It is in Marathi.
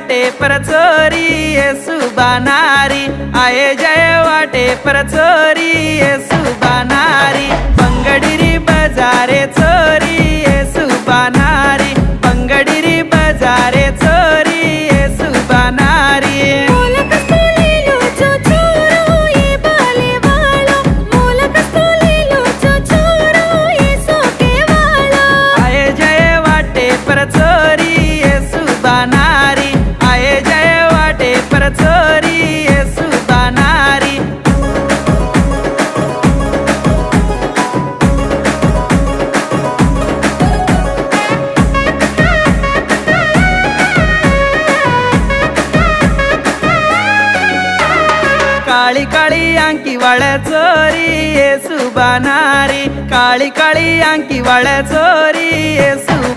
वाटे पर चोरी सुबानारी, आये जय वाटे पर चोरी सुबानारी, पंगडिरी बजारे चोरी सुबानारी, पंगडिरी बजारे चोरी सुबानारी। चोरी सुबानारी, आये जय वाटे पर चोरी सुबानारी। काळी काळी अंकी वाळ चोरी सुबानारी, काळी काळी अंकी वाळ चोरी